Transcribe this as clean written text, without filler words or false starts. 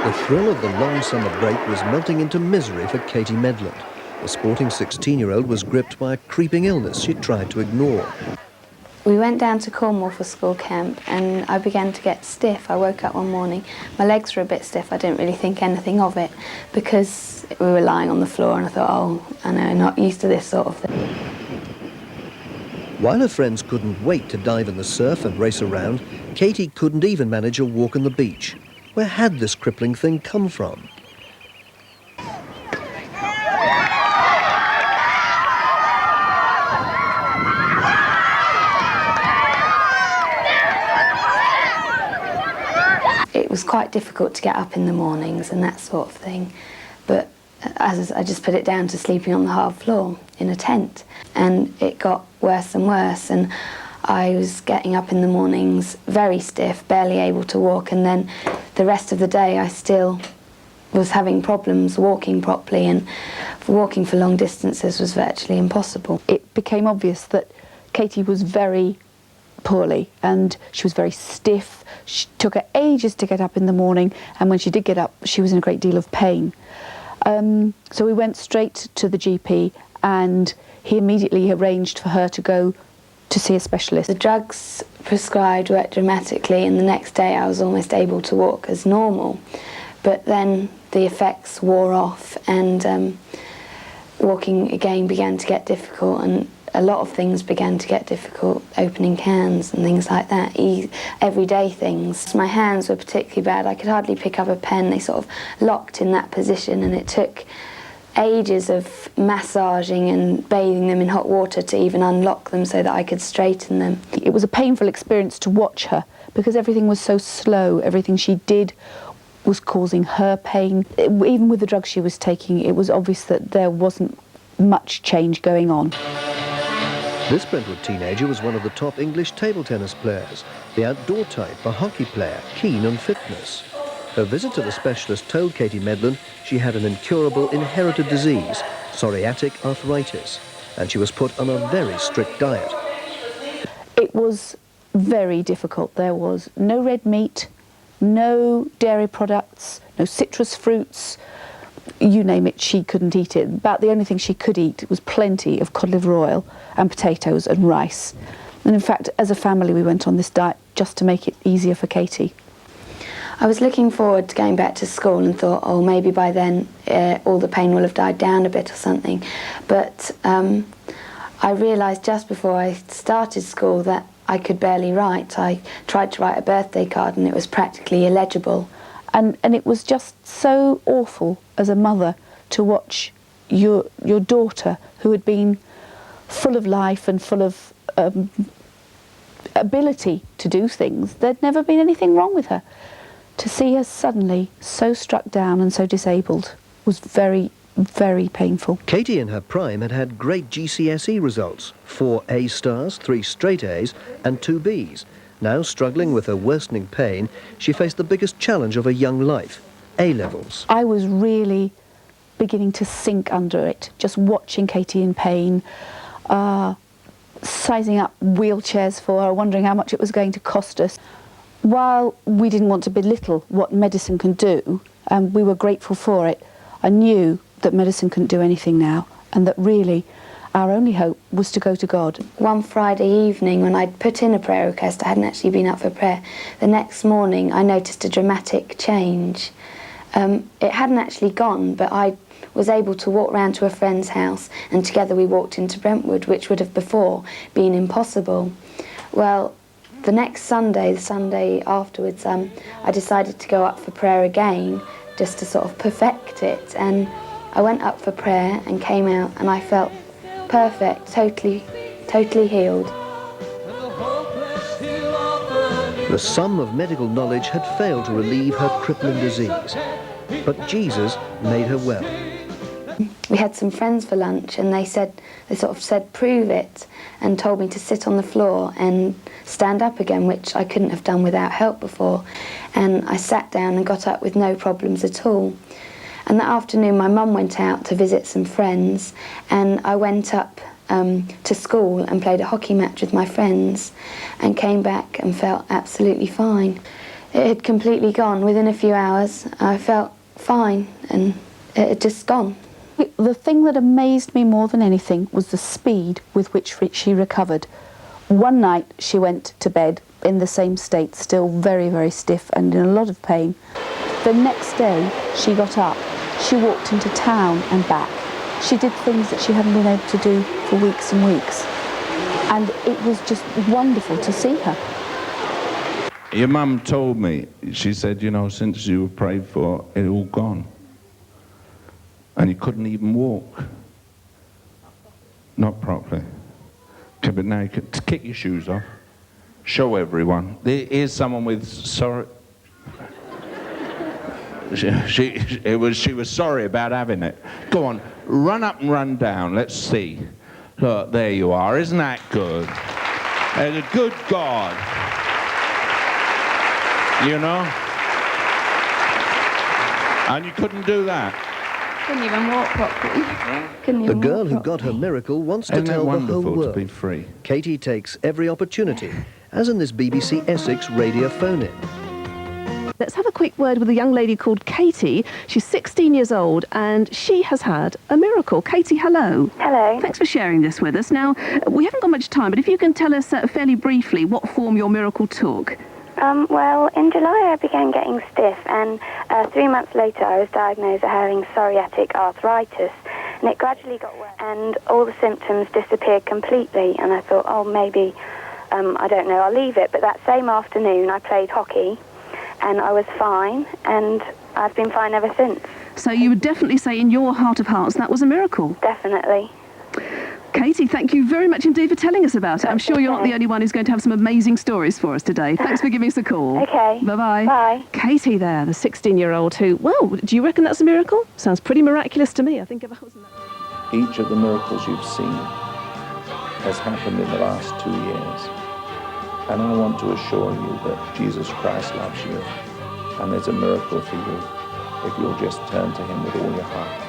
The thrill of the long summer break was melting into misery for Katie Medland. The sporting 16-year-old was gripped by a creeping illness she tried to ignore. We went down to Cornwall for school camp and I began to get stiff. I woke up one morning, my legs were a bit stiff. I didn't really think anything of it because we were lying on the floor and I thought, oh, I know, not used to this sort of thing. While her friends couldn't wait to dive in the surf and race around, Katie couldn't even manage a walk on the beach. Where had this crippling thing come from? It was quite difficult to get up in the mornings and that sort of thing, but as I just put it down to sleeping on the hard floor in a tent, and it got worse and worse, and I was getting up in the mornings very stiff, barely able to walk, and then the rest of the day I still was having problems walking properly, and walking for long distances was virtually impossible. It became obvious that Katie was very poorly and she was very stiff. She took her ages to get up in the morning, and when she did get up she was in a great deal of pain. So we went straight to the GP and he immediately arranged for her to go to see a specialist. The drugs prescribed worked dramatically, and the next day I was almost able to walk as normal, but then the effects wore off and walking again began to get difficult, and a lot of things began to get difficult, opening cans and things like that, everyday things. My hands were particularly bad. I could hardly pick up a pen. They sort of locked in that position, and it took ages of massaging and bathing them in hot water to even unlock them so that I could straighten them. It was a painful experience to watch her because everything was so slow. Everything she did was causing her pain. Even with the drugs she was taking, it was obvious that there wasn't much change going on. This Brentwood teenager was one of the top English table tennis players, the outdoor type, a hockey player, keen on fitness. Her visit to the specialist told Katie Medland she had an incurable inherited disease, psoriatic arthritis, and she was put on a very strict diet. It was very difficult. There was no red meat, no dairy products, no citrus fruits, you name it, she couldn't eat it. About the only thing she could eat was plenty of cod liver oil and potatoes and rice. And in fact, as a family, we went on this diet just to make it easier for Katie. I was looking forward to going back to school and thought, oh, maybe by then all the pain will have died down a bit or something. But I realised just before I started school that I could barely write. I tried to write a birthday card and it was practically illegible. And it was just so awful as a mother to watch your daughter, who had been full of life and full of ability to do things. There'd never been anything wrong with her. To see her suddenly so struck down and so disabled was very, very painful. Katie in her prime had had great GCSE results, 4 A stars, 3 straight A's and 2 B's. Now, struggling with her worsening pain, she faced the biggest challenge of her young life, A-levels. I was really beginning to sink under it, just watching Katie in pain, sizing up wheelchairs for her, wondering how much it was going to cost us. While we didn't want to belittle what medicine can do, and we were grateful for it, I knew that medicine couldn't do anything now, and that really our only hope was to go to God. One Friday evening when I'd put in a prayer request, I hadn't actually been up for prayer, the next morning I noticed a dramatic change. It hadn't actually gone, but I was able to walk round to a friend's house and together we walked into Brentwood, which would have before been impossible. Well, the next Sunday, the Sunday afterwards, I decided to go up for prayer again just to sort of perfect it, and I went up for prayer and came out and I felt perfect, totally healed. The sum of medical knowledge had failed to relieve her crippling disease, but Jesus made her well. We had some friends for lunch and they sort of said, prove it, and told me to sit on the floor and stand up again, which I couldn't have done without help before. And I sat down and got up with no problems at all. And that afternoon my mum went out to visit some friends and I went up to school and played a hockey match with my friends and came back and felt absolutely fine. it had completely gone. Within a few hours, I felt fine and it had just gone. The thing that amazed me more than anything was the speed with which she recovered. One night she went to bed in the same state, still very, very stiff and in a lot of pain. The next day she got up, she walked into town and back. She did things that she hadn't been able to do for weeks and weeks. And it was just wonderful to see her. Your mum told me, she said, you know, since you were prayed for, it all gone. And you couldn't even walk. Not properly. Okay, but now you can kick your shoes off. Show everyone. Here's someone with sorry. She was sorry about having it. Go on, run up and run down. Let's see. Look, there you are. Isn't that good? There's a good God. You know? And you couldn't do that. Couldn't even walk properly. The girl who got her miracle wants to Isn't that tell the whole wonderful world. to be free? Katie takes every opportunity, as in this BBC Essex radio phone-in. Let's have a quick word with a young lady called Katie. She's 16 years old and she has had a miracle. Katie, hello. Hello. Thanks for sharing this with us. Now, we haven't got much time, but if you can tell us fairly briefly what form your miracle took. Well, in July I began getting stiff, and 3 months later I was diagnosed as having psoriatic arthritis, and it gradually got worse, and all the symptoms disappeared completely, and I thought, oh, maybe, I don't know, I'll leave it. But that same afternoon I played hockey, and I was fine, and I've been fine ever since. So you would definitely say in your heart of hearts that was a miracle? Definitely. Katie, thank you very much indeed for telling us about it. I'm sure you're not the only one who's going to have some amazing stories for us today. Thanks for giving us a call. Okay. Bye-bye. Bye. Katie there, the 16-year-old who, well, do you reckon that's a miracle? Sounds pretty miraculous to me. I think if I wasn't that... Each of the miracles you've seen has happened in the last 2 years. And I want to assure you that Jesus Christ loves you. And there's a miracle for you if you'll just turn to him with all your heart.